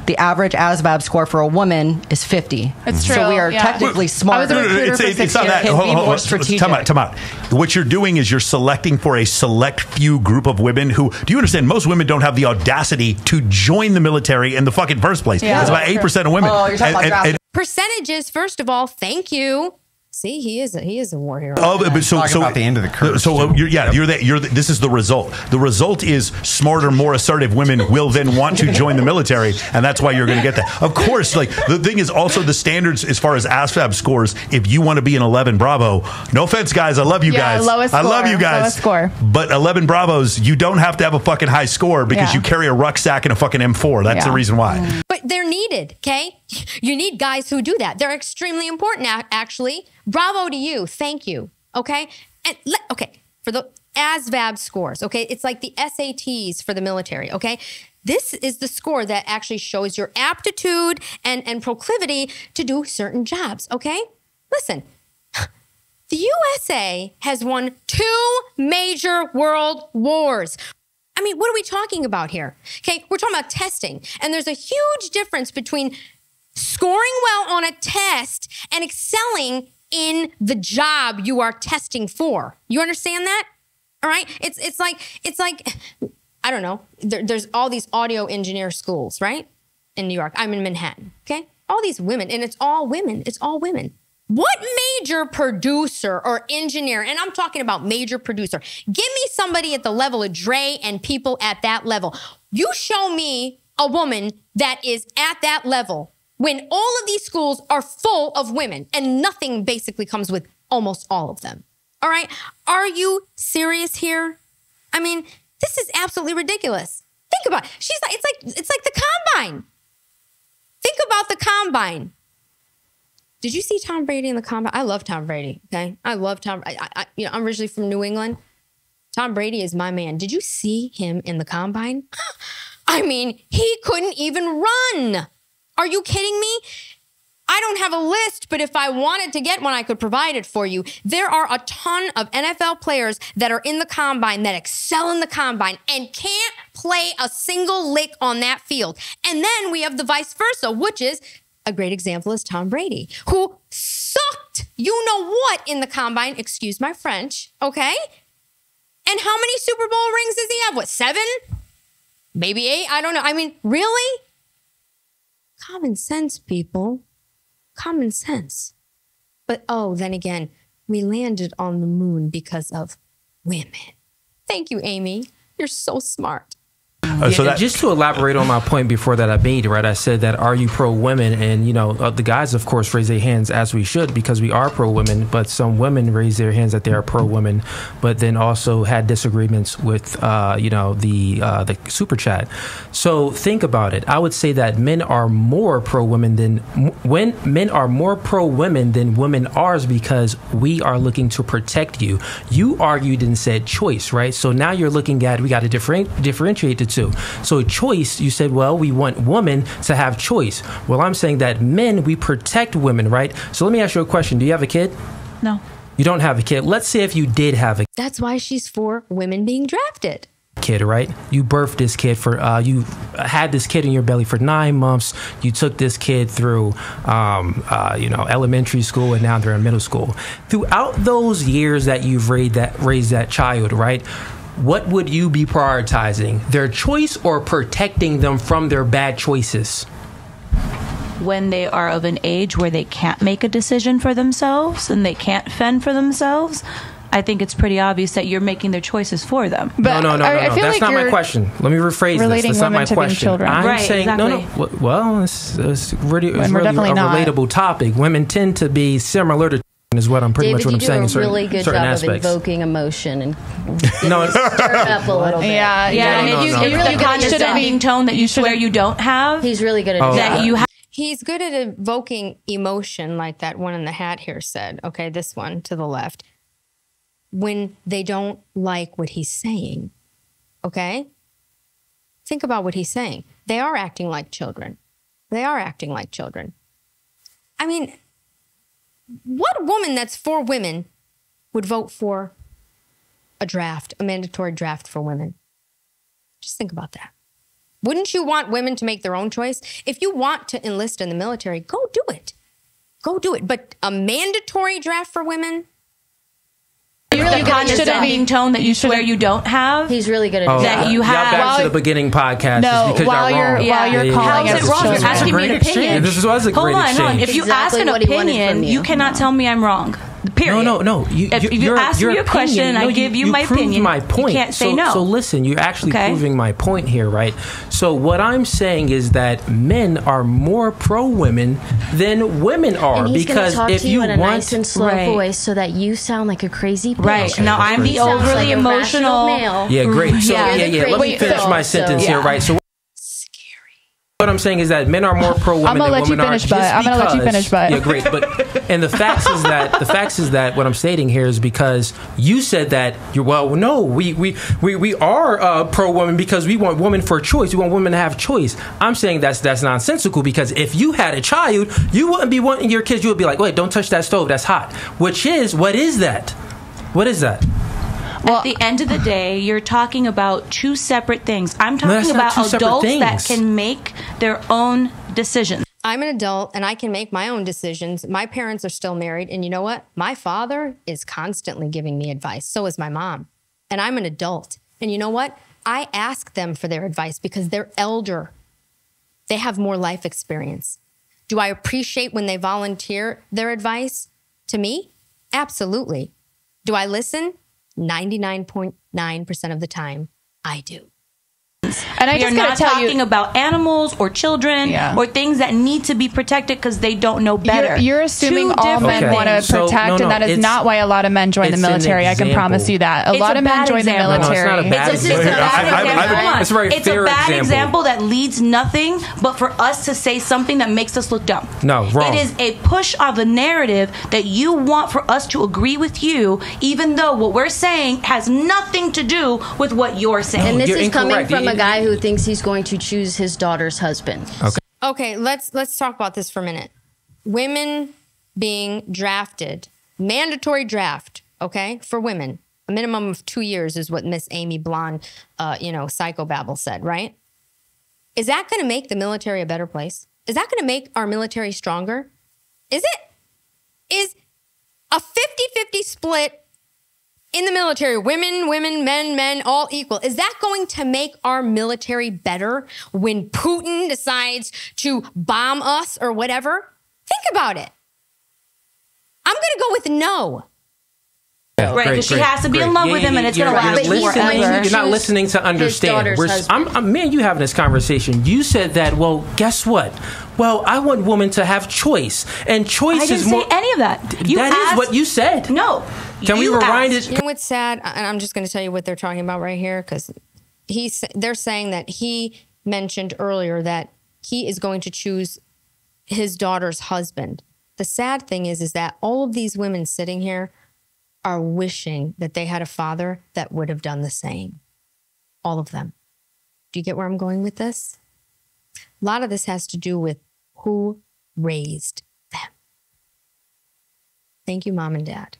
The average ASVAB score for a woman is 50. It's true. So we are technically smarter. It's not that. Time out. What you're doing is you're selecting for a select few group of women who, do you understand, most women don't have the audacity to join the military in the fucking first place. Yeah, it's about 8% of women. Oh, you're talking about percentages, first of all, thank you. See, he is a war hero. Oh, but so about the end of the curve. So this is the result. The result is smarter, more assertive women will then want to join the military, and that's why you're going to get that. Of course, like the thing is also the standards as far as ASVAB scores. If you want to be an 11 Bravo, no offense, guys, I love you guys. I love you guys. Lowest score. But 11 Bravos, you don't have to have a fucking high score because you carry a rucksack and a fucking M4. That's the reason why. But they're needed, okay? You need guys who do that. They're extremely important, actually. Bravo to you. Thank you. Okay? And for the ASVAB scores, okay? It's like the SATs for the military, okay? This is the score that actually shows your aptitude and proclivity to do certain jobs, okay? Listen, the USA has won 2 major world wars. I mean, what are we talking about here? Okay, we're talking about testing. And there's a huge difference between scoring well on a test and excelling in the job you are testing for. You understand that? All right? It's like I don't know. There's all these audio engineer schools, right? In New York. I'm in Manhattan, okay? All these women, and it's all women. It's all women. What major producer or engineer, and I'm talking about major producer, give me somebody at the level of Dre and people at that level. You show me a woman that is at that level when all of these schools are full of women and nothing basically comes with almost all of them. All right? Are you serious here? I mean, this is absolutely ridiculous. Think about it. It's like the combine. Think about the combine. Did you see Tom Brady in the combine? I love Tom Brady, okay? I love Tom. I'm originally from New England. Tom Brady is my man. Did you see him in the combine? I mean, he couldn't even run. Are you kidding me? I don't have a list, but if I wanted to get one, I could provide it for you. There are a ton of NFL players that are in the combine that excel in the combine and can't play a single lick on that field. And then we have the vice versa, which is a great example is Tom Brady, who sucked you know what in the combine, excuse my French, okay? And how many Super Bowl rings does he have? What, 7? Maybe 8? I don't know. I mean, really? Common sense, people. Common sense. But then again, we landed on the moon because of women. Thank you, Amy. You're so smart. Just to elaborate on my point before that I made, right? I said that are you pro women? And the guys, of course, raise their hands as we should because we are pro women. But some women raise their hands that they are pro women, but then also had disagreements with the super chat. So think about it. I would say that men are more pro women than men are more pro women than women are because we are looking to protect you. You argued and said choice, right? So now you're looking at we got to differentiate the two. So choice, you said, well, we want women to have choice. Well, I'm saying that men, we protect women, right? So let me ask you a question. Do you have a kid? No. You don't have a kid. Let's say if you did have a kid. That's why she's for women being drafted. Kid, right? You birthed this kid you had this kid in your belly for 9 months. You took this kid through, elementary school, and now they're in middle school. Throughout those years that you've raised that child, right? What would you be prioritizing? Their choice or protecting them from their bad choices? When they are of an age where they can't make a decision for themselves and they can't fend for themselves, I think it's pretty obvious that you're making their choices for them. But no. That's not my question. Let me rephrase this. That's not my question. I'm saying no. Well, it's really a relatable topic. Women tend to be similar to is what I'm pretty David, much what I'm saying. You do a really good job aspects. of invoking emotion and stir it up a little bit. Yeah. You're really good at being tone that you swear you don't have. He's really good at that. You have. He's good at evoking emotion, like that one in the hat here said. Okay, this one to the left. When they don't like what he's saying. Okay? Think about what he's saying. They are acting like children. They are acting like children. I mean, what woman that's for women would vote for a mandatory draft for women? Just think about that. Wouldn't you want women to make their own choice? If you want to enlist in the military, go do it. Go do it. But a mandatory draft for women? You're really good at being tone that you swear you don't have. He's really good at that. You have. Back to the beginning podcast. No, because while you're calling it wrong, you're asking me an opinion. This was a great exchange. Hold on. If you ask an opinion, you cannot tell me I'm wrong. Period. No. If you ask me a question and I give you my opinion, my point. You can't say no. So listen, you're actually proving my point here, right? So what I'm saying is that men are more pro-women than women are. And he's because talk if to you in a want nice and slow voice so that you sound like a crazy bitch. Right. Now I'm the overly emotional male. Yeah, great. So let me finish my sentence here, right? So what I'm saying is that men are more pro women than women are. I'm going to let you finish, but yeah, great. But and the facts is that what I'm stating here is because you said that we are pro women because we want women for choice. We want women to have choice. I'm saying that's nonsensical because if you had a child, you wouldn't be wanting your kids. You would be like, wait, don't touch that stove. That's hot. What is that? What is that? Well, at the end of the day, you're talking about two separate things. I'm talking about adults that can make their own decisions. I'm an adult and I can make my own decisions. My parents are still married. And you know what? My father is constantly giving me advice. So is my mom. And I'm an adult. And you know what? I ask them for their advice because they're elder. They have more life experience. Do I appreciate when they volunteer their advice to me? Absolutely. Do I listen? 99.9% of the time, I do. And I just not talking about animals or children or things that need to be protected because they don't know better. You're assuming all men want to protect, and that is not why a lot of men join the military. I can promise you that. A lot of men join the military. It's a bad example that leads nothing but for us to say something that makes us look dumb. No, wrong. It is a push of the narrative that you want for us to agree with you, even though what we're saying has nothing to do with what you're saying. And this is coming from a guy who thinks he's going to choose his daughter's husband. Okay, let's talk about this for a minute. Women being drafted, mandatory draft, okay, for women. A minimum of 2 years is what Miss Amy Blonde, psychobabble said, right? Is that going to make the military a better place? Is that going to make our military stronger? Is it? Is a 50-50 split in the military, women, men, all equal. Is that going to make our military better when Putin decides to bomb us or whatever? Think about it. I'm going to go with no. Right, because she has to be in love with him, and it's going to last forever. You're not listening to understand. Me and you having this conversation. You said that. Well, guess what? Well, I want women to have choice, and choice is more. I didn't say any of that. That is what you said. No. Can we rewind it? You know what's sad? And I'm just going to tell you what they're talking about right here, because they're saying that he mentioned earlier that he is going to choose his daughter's husband. The sad thing is that all of these women sitting here are wishing that they had a father that would have done the same. All of them. Do you get where I'm going with this? A lot of this has to do with who raised them. Thank you, Mom and Dad.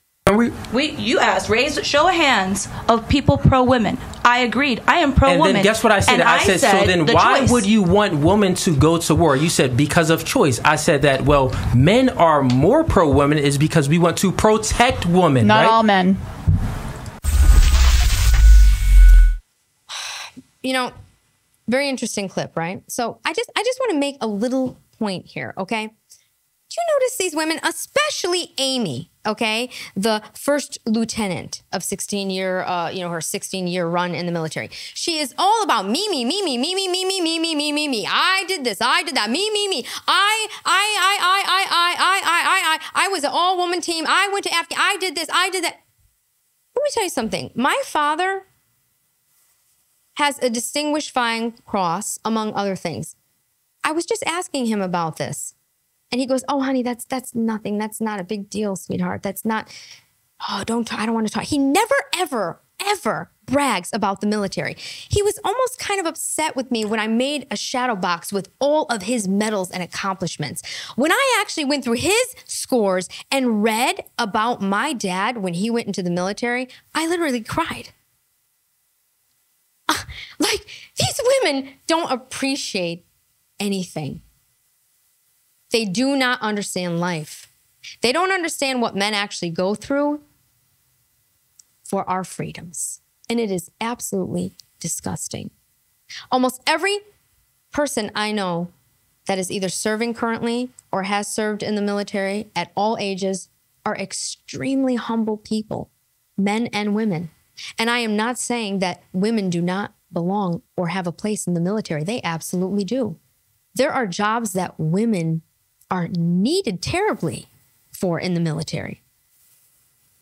You asked, show of hands of people pro-women. I agreed. I am pro-woman. And then guess what I said? I said, so then why would you want women to go to war? You said because of choice. I said that, well, men are more pro-women is because we want to protect women. Not all men. Very interesting clip, right? So I just want to make a little point here, okay? Do you notice these women, especially Amy, okay, the first lieutenant of 16-year, her 16-year run in the military. She is all about me. I did this, I did that, me. I was an all-woman team. I went to Afghanistan. I did this, I did that. Let me tell you something. My father has a Distinguished Flying Cross, among other things. I was just asking him about this. And he goes, oh, honey, that's nothing. That's not a big deal, sweetheart. That's not, I don't want to talk. He never, ever brags about the military. He was almost kind of upset with me when I made a shadow box with all of his medals and accomplishments. When I actually went through his scores and read about my dad when he went into the military, I literally cried. Like, these women don't appreciate anything. They do not understand life. They don't understand what men actually go through for our freedoms. And it is absolutely disgusting. Almost every person I know that is either serving currently or has served in the military at all ages are extremely humble people, men and women. And I am not saying that women do not belong or have a place in the military. They absolutely do. There are jobs that women are needed terribly for in the military.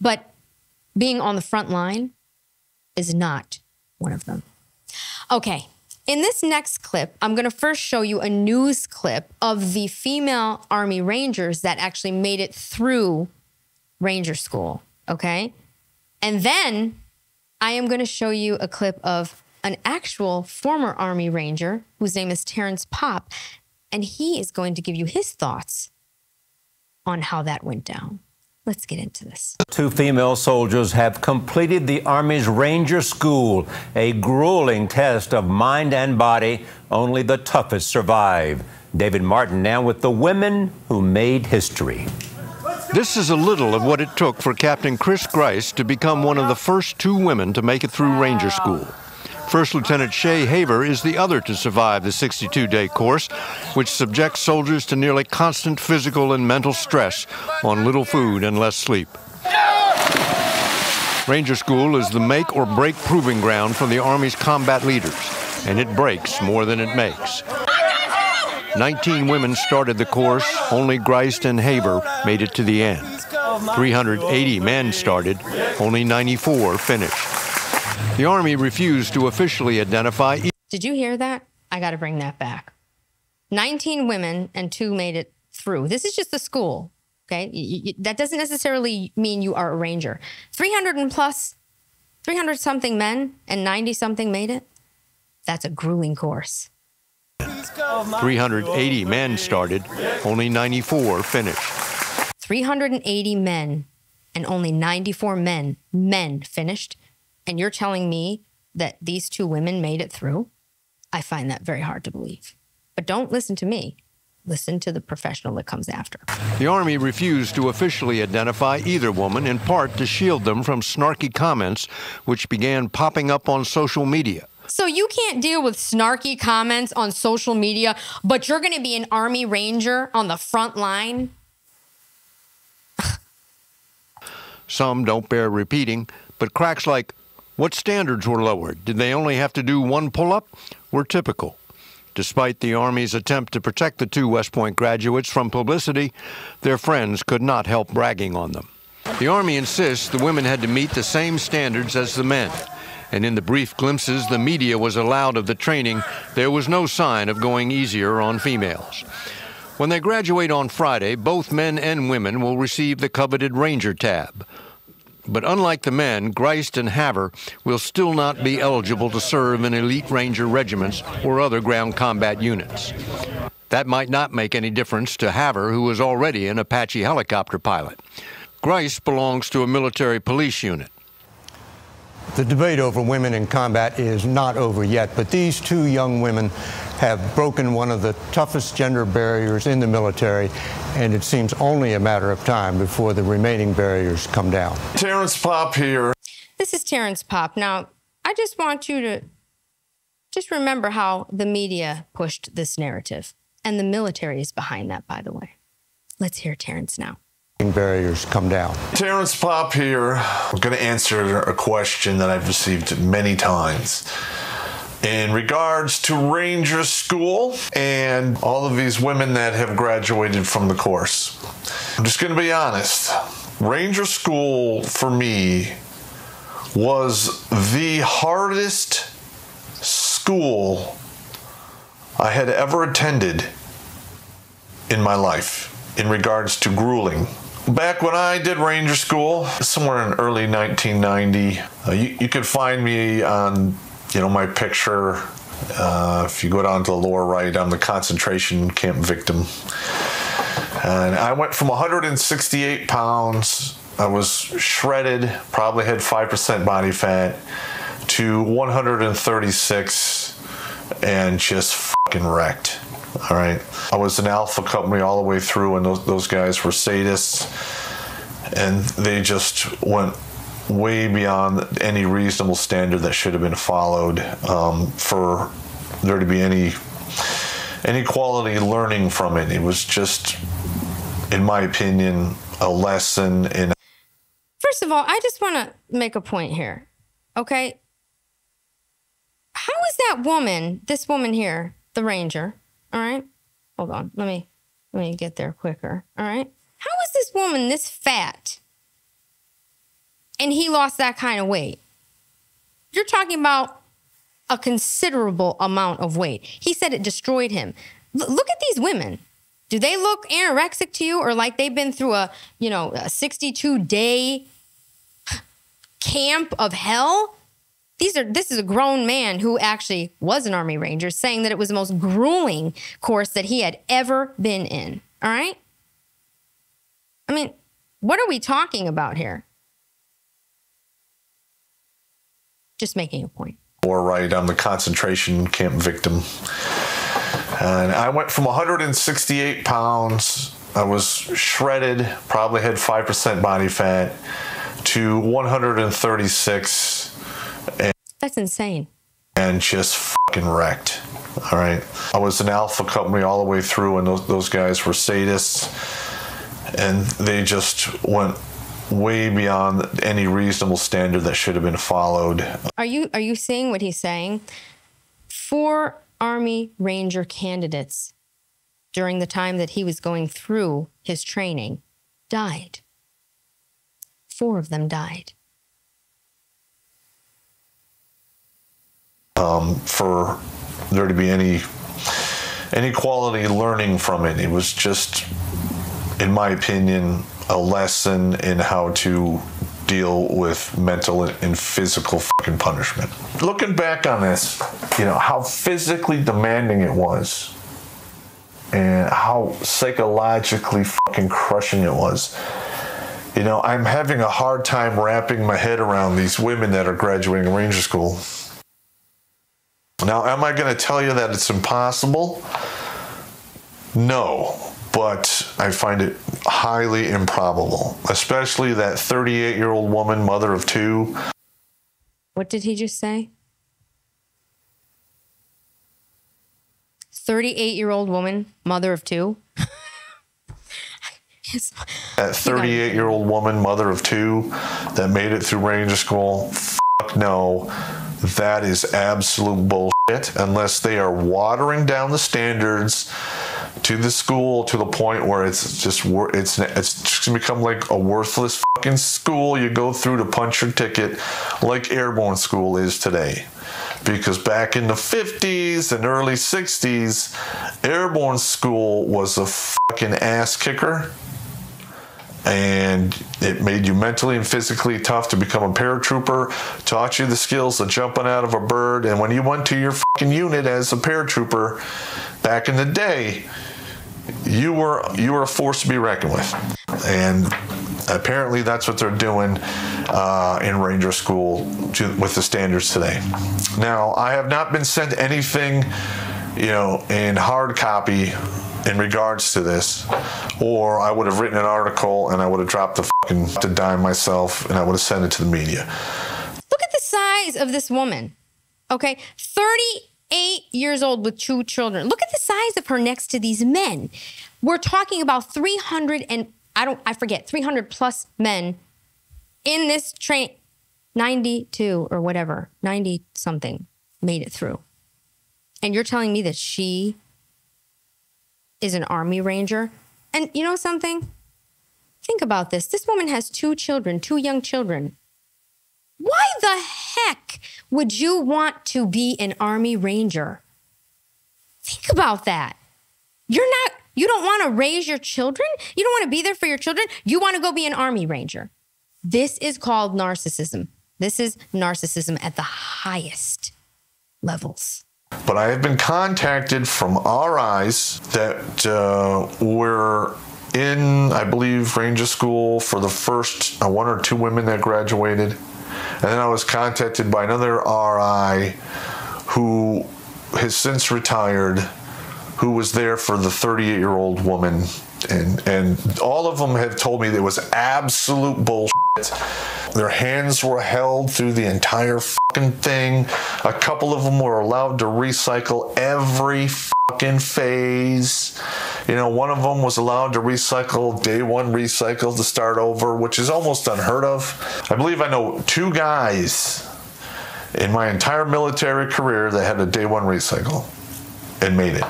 But being on the front line is not one of them. Okay, in this next clip, I'm going to first show you a news clip of the female Army Rangers that actually made it through Ranger School, okay? And then I am going to show you a clip of an actual former Army Ranger whose name is Terrence Popp, and he is going to give you his thoughts on how that went down. Let's get into this. 2 female soldiers have completed the Army's Ranger School, a grueling test of mind and body. Only the toughest survive. David Martin now with the women who made history. This is a little of what it took for Captain Chris Grice to become one of the first 2 women to make it through Ranger School. First Lieutenant Shay Haver is the other to survive the 62-day course, which subjects soldiers to nearly constant physical and mental stress on little food and less sleep. Ranger School is the make or break proving ground for the Army's combat leaders, and it breaks more than it makes. 19 women started the course. Only Grice and Haver made it to the end. 380 men started. Only 94 finished. The Army refused to officially identify. Did you hear that? I got to bring that back. 19 women and 2 made it through. This is just the school, okay? That doesn't necessarily mean you are a Ranger. 300-something men and 90-something made it. That's a grueling course. 380 men started. Only 94 finished. 380 men and only 94 men finished. And you're telling me that these 2 women made it through? I find that very hard to believe. But don't listen to me. Listen to the professional that comes after. The Army refused to officially identify either woman, in part to shield them from snarky comments which began popping up on social media. So you can't deal with snarky comments on social media, but you're going to be an Army Ranger on the front line? Some don't bear repeating, but cracks like, what standards were lowered? Did they only have to do 1 pull-up? Were typical. Despite the Army's attempt to protect the 2 West Point graduates from publicity, their friends could not help bragging on them. The Army insists the women had to meet the same standards as the men. And in the brief glimpses the media was allowed of the training, there was no sign of going easier on females. When they graduate on Friday, both men and women will receive the coveted Ranger tab. But unlike the men, Grice and Haver will still not be eligible to serve in elite Ranger regiments or other ground combat units. That might not make any difference to Haver, who is already an Apache helicopter pilot. Grice belongs to a military police unit. The debate over women in combat is not over yet, but these 2 young women have broken one of the toughest gender barriers in the military, and it seems only a matter of time before the remaining barriers come down. Terrence Popp here. This is Terrence Popp. Now, I just want you to just remember how the media pushed this narrative, and the military is behind that, by the way. Let's hear Terrence now. Barriers come down. Terrence Pop here. I'm going to answer a question that I've received many times in regards to Ranger School and all of these women that have graduated from the course. I'm just going to be honest. Ranger School for me was the hardest school I had ever attended in my life in regards to grueling. Back when I did Ranger School, somewhere in early 1990, you could find me on, my picture. If you go down to the lower right, I'm the concentration camp victim. And I went from 168 pounds, I was shredded, probably had 5% body fat, to 136 and just fucking wrecked. All right. I was an alpha company all the way through, and those guys were sadists, and they just went way beyond any reasonable standard that should have been followed for there to be any quality learning from it. It was just, in my opinion, a lesson in. First of all, I just want to make a point here, okay? How is that woman, this woman here, the Ranger? All right, hold on. Let me get there quicker. All right, how is this woman this fat, and he lost that kind of weight? You're talking about a considerable amount of weight. He said it destroyed him. Look at these women. Do they look anorexic to you, or like they've been through a 62-day camp of hell? This is a grown man who actually was an Army Ranger saying that it was the most grueling course that he had ever been in. All right? I mean, what are we talking about here? Just making a point. Or right, I'm the concentration camp victim. And I went from 168 pounds, I was shredded, probably had 5% body fat, to 136. That's insane. And just fucking wrecked. All right. I was an alpha company all the way through, and those guys were sadists, and they just went way beyond any reasonable standard that should have been followed. Are you seeing what he's saying? 4 Army Ranger candidates during the time that he was going through his training died. 4 of them died. For there to be any quality learning from it. It was just, in my opinion, a lesson in how to deal with mental and physical fucking punishment. Looking back on this, how physically demanding it was and how psychologically fucking crushing it was. I'm having a hard time wrapping my head around these women that are graduating Ranger School. Now, am I going to tell you that it's impossible? No, but I find it highly improbable, especially that 38-year-old woman, mother of 2. What did he just say? 38-year-old woman, mother of 2? That 38-year-old woman, mother of 2, that made it through Ranger School, fuck no. That is absolute bullshit, unless they are watering down the standards to the school to the point where it's just gonna become like a worthless fucking school you go through to punch your ticket, like airborne school is today. Because back in the 50s and early 60s, airborne school was a fucking ass kicker. And it made you mentally and physically tough to become a paratrooper, taught you the skills of jumping out of a bird, and when you went to your fucking unit as a paratrooper back in the day, you were a force to be reckoned with. And apparently that's what they're doing in Ranger School with the standards today. Now, I have not been sent anything, in hard copy in regards to this, or I would have written an article and I would have dropped the fucking dime myself and I would have sent it to the media. Look at the size of this woman. Okay, 38 years old with 2 children. Look at the size of her next to these men. We're talking about 300 and I forget, 300 plus men in this train. 92 or whatever, 90 something made it through. And you're telling me that she is an Army Ranger? And you know something? Think about this. This woman has 2 children, 2 young children. Why the heck would you want to be an Army Ranger? Think about that. You don't want to raise your children? You don't want to be there for your children? You want to go be an Army Ranger. This is called narcissism. This is narcissism at the highest levels. But I have been contacted from RIs that were in, I believe, Ranger School for the first 1 or 2 women that graduated. And then I was contacted by another RI who has since retired, who was there for the 38-year-old woman. And all of them have told me it was absolute bullshit. Their hands were held through the entire fucking thing. A couple of them were allowed to recycle every fucking phase. You know, one of them was allowed to recycle day 1 recycle to start over, which is almost unheard of. I believe I know 2 guys in my entire military career that had a day 1 recycle and made it.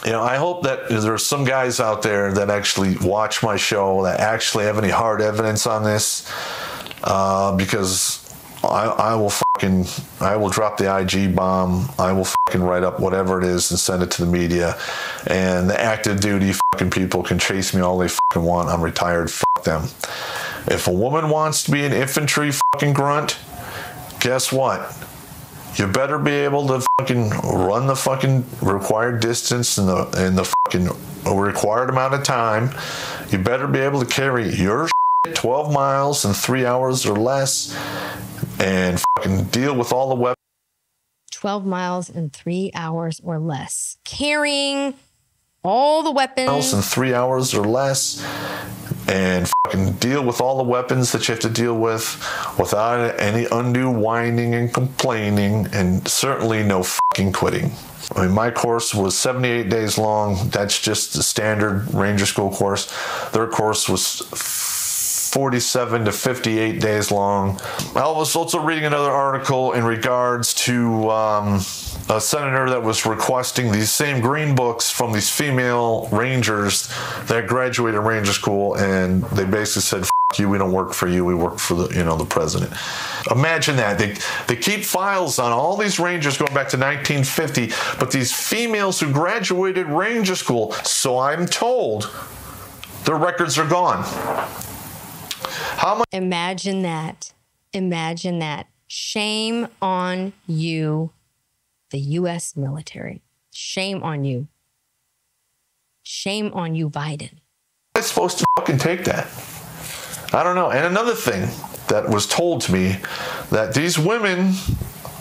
You know, I hope that there's some guys out there that actually watch my show that actually have any hard evidence on this, because I will drop the IG bomb. I will fucking write up whatever it is and send it to the media, and the active duty fucking people can chase me all they fucking want. I'm retired. Fuck them. If a woman wants to be an infantry fucking grunt, guess what? You better be able to fucking run the fucking required distance in the fucking required amount of time. You better be able to carry your 12 miles in 3 hours or less and fucking deal with all the weapons. 12 miles in 3 hours or less. Carrying all the weapons. In 3 hours or less. And fucking deal with all the weapons that you have to deal with without any undue whining and complaining, and certainly no fucking quitting. I mean, my course was 78 days long. That's just the standard Ranger School course. Their course was 47 to 58 days long. I was also reading another article in regards to a senator that was requesting these same green books from these female rangers that graduated Ranger School, and they basically said, "F you, we don't work for you, we work for the president." Imagine that. They keep files on all these rangers going back to 1950, but these females who graduated Ranger School, so I'm told, their records are gone. How much? Imagine that. Imagine that. Shame on you, the U.S. military. Shame on you. Shame on you, Biden. I'm supposed to fucking take that. I don't know. And another thing that was told to me, that these women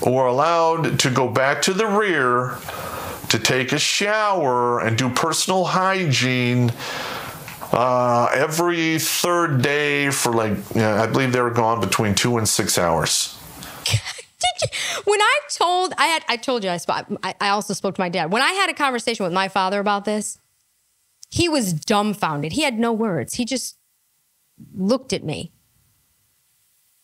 were allowed to go back to the rear to take a shower and do personal hygiene every 3rd day for I believe they were gone between 2 and 6 hours. When I told you I also spoke to my dad. When I had a conversation with my father about this, he was dumbfounded. He had no words. He just looked at me.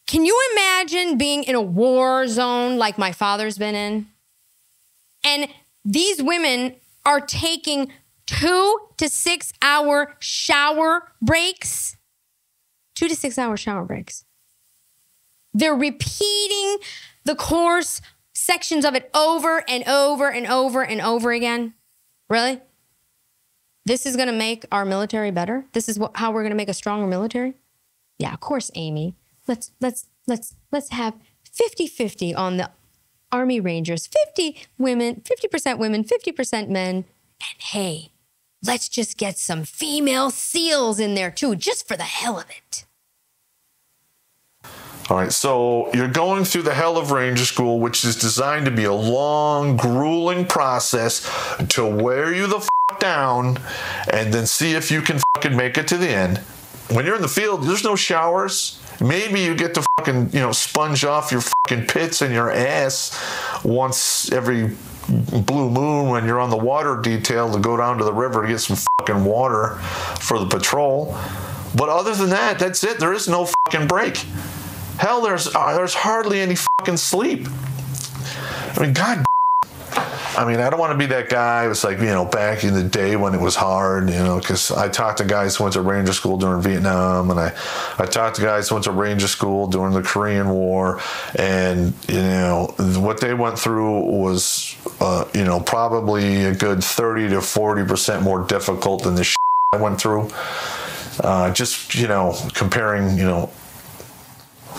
Can you imagine being in a war zone like my father's been in? And these women are taking 2 to 6 hour shower breaks. 2 to 6 hour shower breaks. They're repeating the course, sections of it over and over and over and over again. Really? This is going to make our military better? This is how we're going to make a stronger military? Yeah, of course, Amy. Let's have 50-50 on the Army Rangers. 50% women, 50% men. And hey, let's just get some female SEALs in there too, just for the hell of it. All right, so you're going through the hell of Ranger School, which is designed to be a long, grueling process to wear you the f*** down and then see if you can fucking make it to the end. When you're in the field, there's no showers. Maybe you get to fucking, sponge off your fucking pits and your ass once every blue moon when you're on the water detail to go down to the river to get some fucking water for the patrol. But other than that, that's it. There is no fucking break. Hell, there's hardly any fucking sleep. I mean, God. I mean, I don't want to be that guy. It was like, back in the day when it was hard, because I talked to guys who went to Ranger School during Vietnam, and I talked to guys who went to Ranger School during the Korean War, and, what they went through was, probably a good 30 to 40% more difficult than the shit I went through. Just, comparing,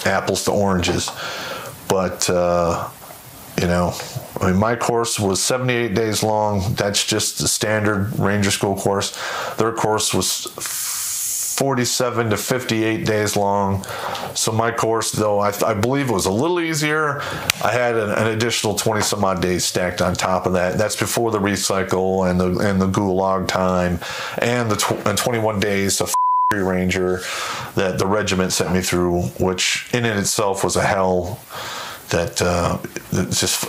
apples to oranges. But, I mean, my course was 78 days long. That's just the standard Ranger School course. Their course was 47 to 58 days long. So my course, though, I believe it was a little easier. I had an additional 20 some odd days stacked on top of that. That's before the recycle and the gulag time and the 21 days of Ranger that the regiment sent me through, which in and itself was a hell that just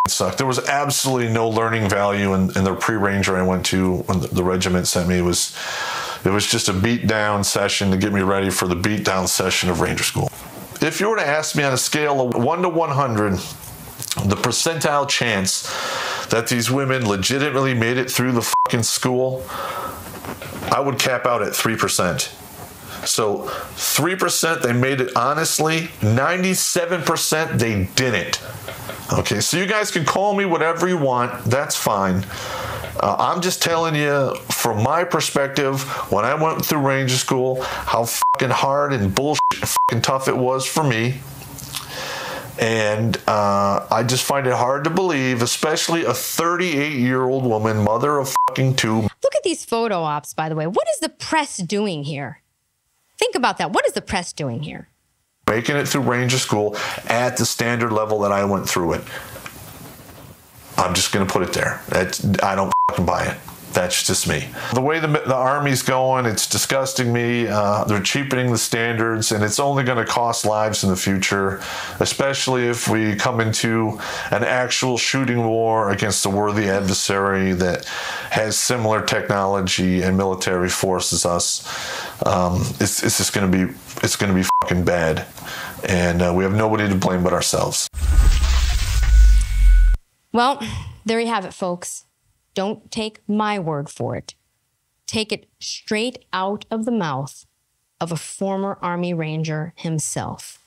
sucked. There was absolutely no learning value in the pre-Ranger I went to when the regiment sent me. It was just a beat down session to get me ready for the beat down session of Ranger School. If you were to ask me on a scale of 1 to 100, the percentile chance that these women legitimately made it through the fucking school, I would cap out at 3%. So 3% they made it honestly, 97% they didn't. Okay, so you guys can call me whatever you want, that's fine. I'm just telling you, from my perspective, when I went through Ranger School, how fucking hard and bullshit fucking tough it was for me. And I just find it hard to believe, especially a 38-year-old woman, mother of fucking two. Look at these photo ops, by the way. What is the press doing here? Think about that. What is the press doing here? Making it through Ranger School at the standard level that I went through it. I'm just going to put it there. I don't fucking buy it. That's just me. The way the Army's going, it's disgusting me. They're cheapening the standards, and it's only going to cost lives in the future, especially if we come into an actual shooting war against a worthy adversary that has similar technology and military force as us. It's just going to be fucking bad, and we have nobody to blame but ourselves. Well, there you have it, folks. Don't take my word for it. Take it straight out of the mouth of a former Army Ranger himself.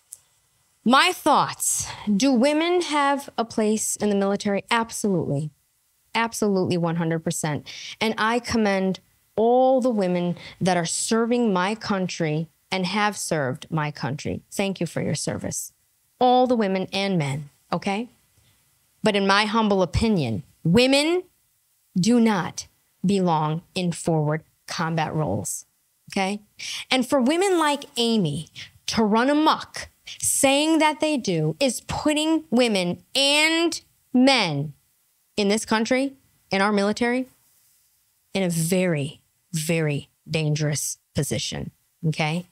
My thoughts. Do women have a place in the military? Absolutely. Absolutely, 100%. And I commend all the women that are serving my country and have served my country. Thank you for your service. All the women and men, okay? But in my humble opinion, women do not belong in forward combat roles, okay? And for women like Amy to run amok saying that they do is putting women and men in this country, in our military, in a very, very dangerous position, okay?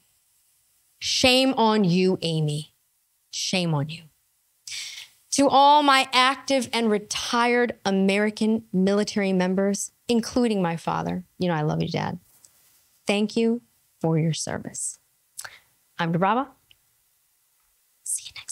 Shame on you, Amy. Shame on you. To all my active and retired American military members, including my father, I love you, Dad. Thank you for your service. I'm Debrava. See you next time.